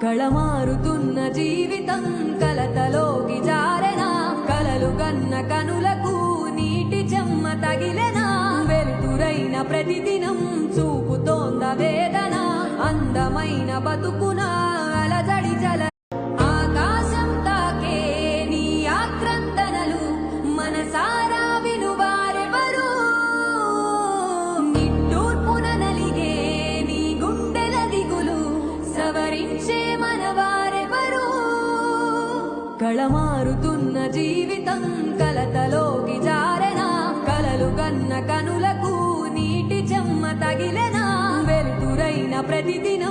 కళమారుతున్న జీవితం కలతలోకి జారెనా, కలలు గన్న కనులకు నీటి చెమ్మ తగిలెనా, వెలుతురైన ప్రతిదినం చూపుతోంద వేదన, అందమైన బతుకున అలజడి జల ఆకాశం తాకే నీ ఆక్రందనలు మనసారా వినువారెవరు, నిట్టూర్పున నలిగే నీ గుండెల దిగులు సవరించే మనవారెవరు. కళమారుతున్న జీవితం కలతలోకి జారెనా, కలలు గన్న కనులకు నీటి చెమ్మ తగిలెనా, వెలుతురైన ప్రతిదినం